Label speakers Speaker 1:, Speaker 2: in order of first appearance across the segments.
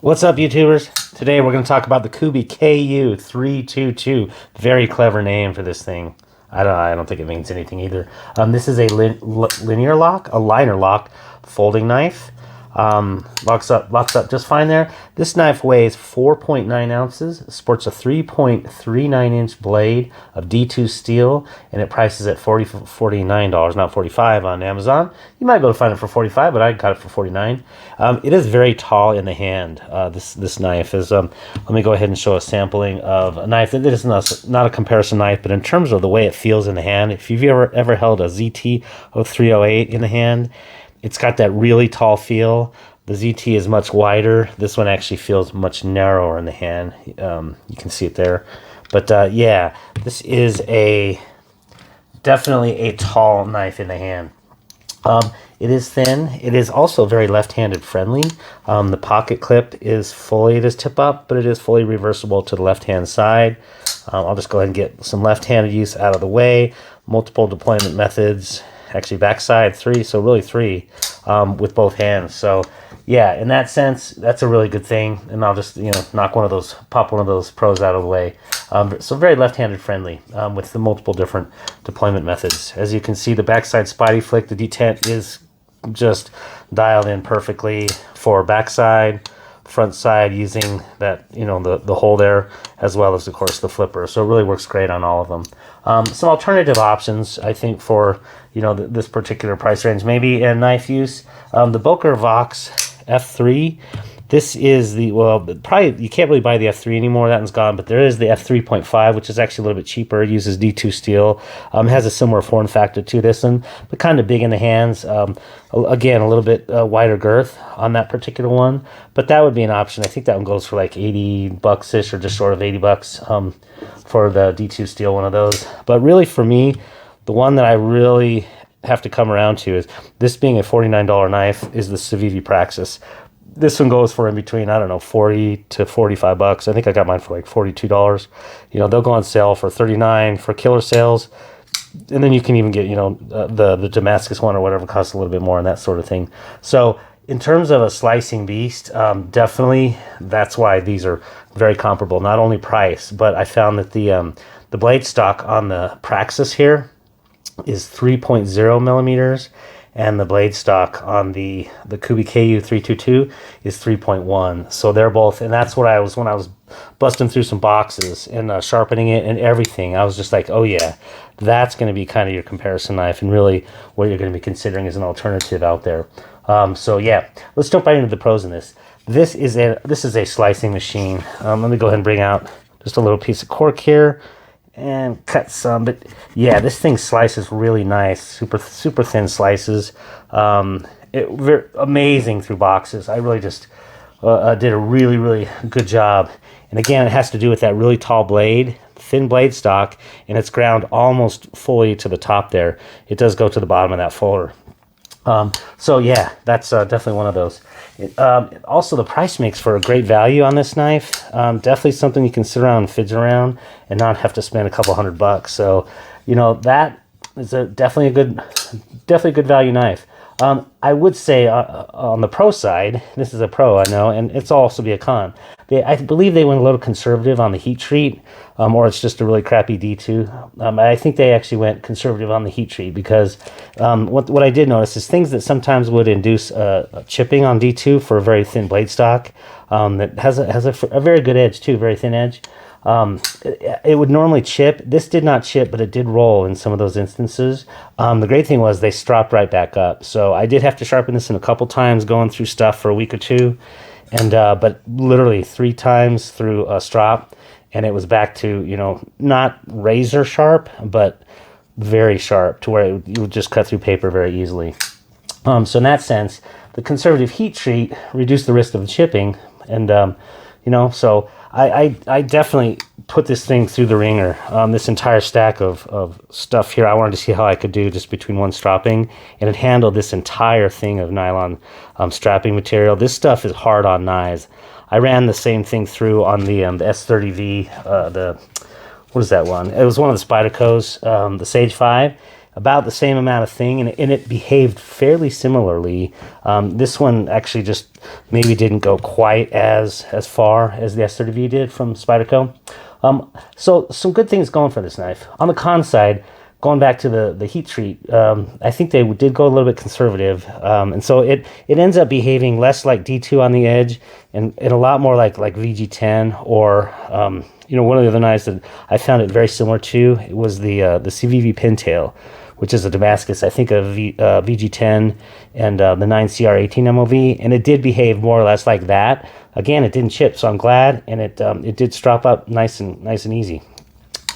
Speaker 1: What's up, YouTubers? Today we're going to talk about the Kubey KU322. Very clever name for this thing. I don't think it means anything either. This is a linear lock, a liner lock folding knife. Locks up just fine there. This knife weighs 4.9 ounces, sports a 3.39-inch blade of D2 steel, and it prices at $49, not $45 on Amazon. You might be able to find it for $45, but I got it for $49. It is very tall in the hand. This knife is. Let me go ahead and show a sampling of a knife. It is not a comparison knife, but in terms of the way it feels in the hand, if you've ever held a ZT 0308 in the hand, it's got that really tall feel. The ZT is much wider. This one actually feels much narrower in the hand. You can see it there. But yeah, this is definitely a tall knife in the hand. It is thin. It is also very left-handed friendly. The pocket clip is it is tip up, but it is fully reversible to the left-hand side. I'll just go ahead and get some left-handed use out of the way. Multiple deployment methods. Actually backside 3, so really 3 with both hands. So yeah, in that sense, that's a really good thing. And I'll just pop one of those pros out of the way. So very left-handed friendly with the multiple different deployment methods. As you can see, the backside spidey flick, the detent is just dialed in perfectly for backside, front side using that the hole there, as well as of course the flipper. So it really works great on all of them. Some alternative options I think for this particular price range, maybe in knife use, the Boker Vox F3. This is probably you can't really buy the F3 anymore. That one's gone, but there is the F3.5, which is actually a little bit cheaper. It uses D2 steel. Has a similar form factor to this one, but kind of big in the hands. Again, a little bit wider girth on that particular one, but that would be an option. I think that one goes for like $80-ish, or just short of $80 for the D2 steel one of those. But really, for me, the one that I really have to come around to is this being a $49 knife is the Civivi Praxis. This one goes for in between, I don't know, $40 to $45. I think I got mine for like $42. They'll go on sale for $39 for killer sales. And then you can even get, the Damascus one or whatever costs a little bit more and that sort of thing. So in terms of a slicing beast, definitely that's why these are very comparable. Not only price, but I found that the blade stock on the Praxis here is 3.0 millimeters. And the blade stock on the Kubey KU322 is 3.1. So they're both, and that's what when I was busting through some boxes and sharpening it and everything, I was just like, oh yeah, that's going to be kind of your comparison knife and really what you're going to be considering as an alternative out there. So yeah, let's jump right into the pros in this. This is a slicing machine. Let me go ahead and bring out just a little piece of cork here and cut some, but yeah, this thing slices really nice, super thin slices. Very amazing through boxes. I really just did a really good job. And again, it has to do with that really tall blade, thin blade stock, and it's ground almost fully to the top there. It does go to the bottom of that folder. So yeah, that's definitely one of those. Also, the price makes for a great value on this knife. Definitely something you can sit around and fidget around and not have to spend a couple $100. So, that is definitely a good value knife. I would say on the pro side, this is a pro, I know, and it's also be a con. I believe they went a little conservative on the heat treat, or it's just a really crappy D2. I think they actually went conservative on the heat treat because what I did notice is things that sometimes would induce chipping on D2 for a very thin blade stock that has a very good edge too, very thin edge. It would normally chip. This did not chip, but it did roll in some of those instances. The great thing was they stropped right back up. So I did have to sharpen this in a couple times going through stuff for a week or two. And but literally 3 times through a strop, and it was back to, not razor sharp, but very sharp to where you would just cut through paper very easily. So in that sense, the conservative heat treat reduced the risk of chipping. And, so I definitely put this thing through the ringer. This entire stack of stuff here, I wanted to see how I could do just between one stropping, and it handled this entire thing of nylon strapping material. This stuff is hard on knives. I ran the same thing through on the S30V, what is that one? It was one of the Spydercos, the Sage 5, about the same amount of thing, and it behaved fairly similarly. This one actually just maybe didn't go quite as far as the S30V did from Spyderco. So some good things going for this knife. On the con side, going back to the heat treat, I think they did go a little bit conservative, and so it ends up behaving less like D2 on the edge, and a lot more like VG10 or one of the other knives that I found it very similar to. It was the CVV Pintail, which is a Damascus, I think, of VG10 and the 9CR18 MOV, and it did behave more or less like that. Again, it didn't chip, so I'm glad, and it did strop up nice and easy.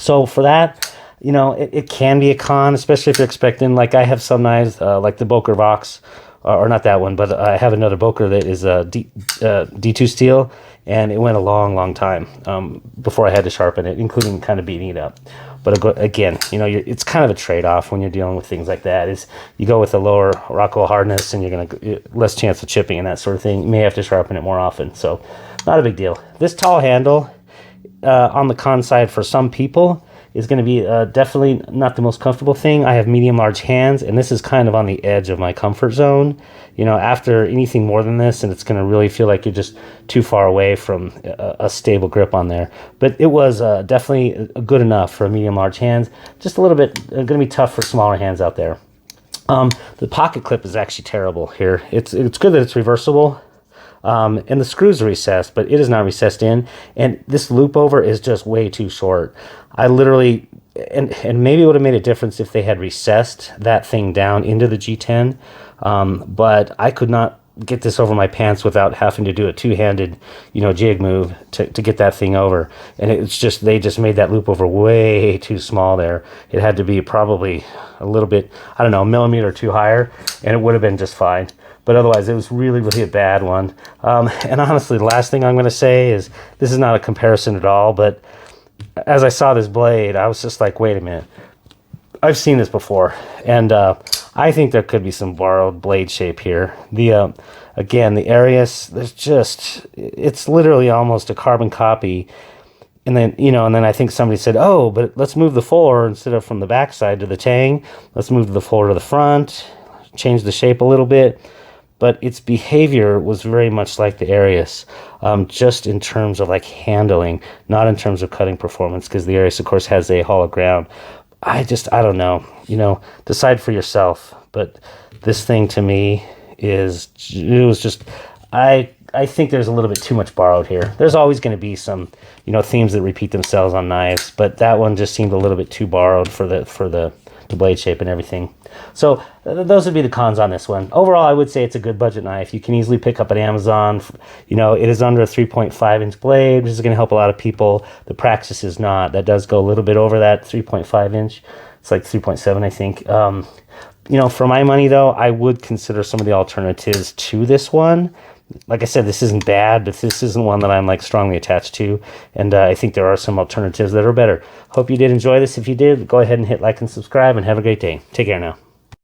Speaker 1: So for that, it can be a con, especially if you're expecting, like I have some knives, like the Boker Vox, or not that one, but I have another Boker that is D2 steel, and it went a long time before I had to sharpen it, including kind of beating it up. But again, it's kind of a trade-off when you're dealing with things like that. Is you go with a lower Rockwell hardness, and you're gonna less chance of chipping and that sort of thing. You may have to sharpen it more often, so not a big deal. This tall handle on the con side for some people is going to be definitely not the most comfortable thing. I have medium-large hands, and this is kind of on the edge of my comfort zone. After anything more than this, and it's going to really feel like you're just too far away from a stable grip on there. But it was definitely good enough for medium-large hands. Just a little bit going to be tough for smaller hands out there. The pocket clip is actually terrible here. It's good that it's reversible. And the screws are recessed, but it is not recessed in. And this loop over is just way too short. I literally, and maybe it would have made a difference if they had recessed that thing down into the G10. But I could not get this over my pants without having to do a two-handed, jig move to get that thing over. And it's just, they just made that loop over way too small there. It had to be probably a little bit, I don't know, a millimeter or two higher, and it would have been just fine. But otherwise, it was really a bad one. And honestly, the last thing I'm going to say is, this is not a comparison at all, but as I saw this blade, I was just like, wait a minute. I've seen this before, and I think there could be some borrowed blade shape here. Again, the Arius, it's literally almost a carbon copy. And then, and then I think somebody said, oh, but let's move the fuller instead of from the backside to the tang. Let's move the fuller to the front, change the shape a little bit. But its behavior was very much like the Arius, just in terms of like handling, not in terms of cutting performance, because the Arius, of course, has a hollow ground. I don't know, decide for yourself. But this thing to me I think there's a little bit too much borrowed here. There's always going to be some, themes that repeat themselves on knives, but that one just seemed a little bit too borrowed for the blade shape and everything. So those would be the cons on this one. Overall, I would say it's a good budget knife. You can easily pick up at Amazon. It is under a 3.5-inch blade, which is going to help a lot of people. The Praxis is not. That does go a little bit over that 3.5-inch. It's like 3.7, I think. For my money, though, I would consider some of the alternatives to this one. Like I said, this isn't bad, but this isn't one that I'm like strongly attached to, and I think there are some alternatives that are better. Hope you did enjoy this. If you did, go ahead and hit like and subscribe, and have a great day. Take care now.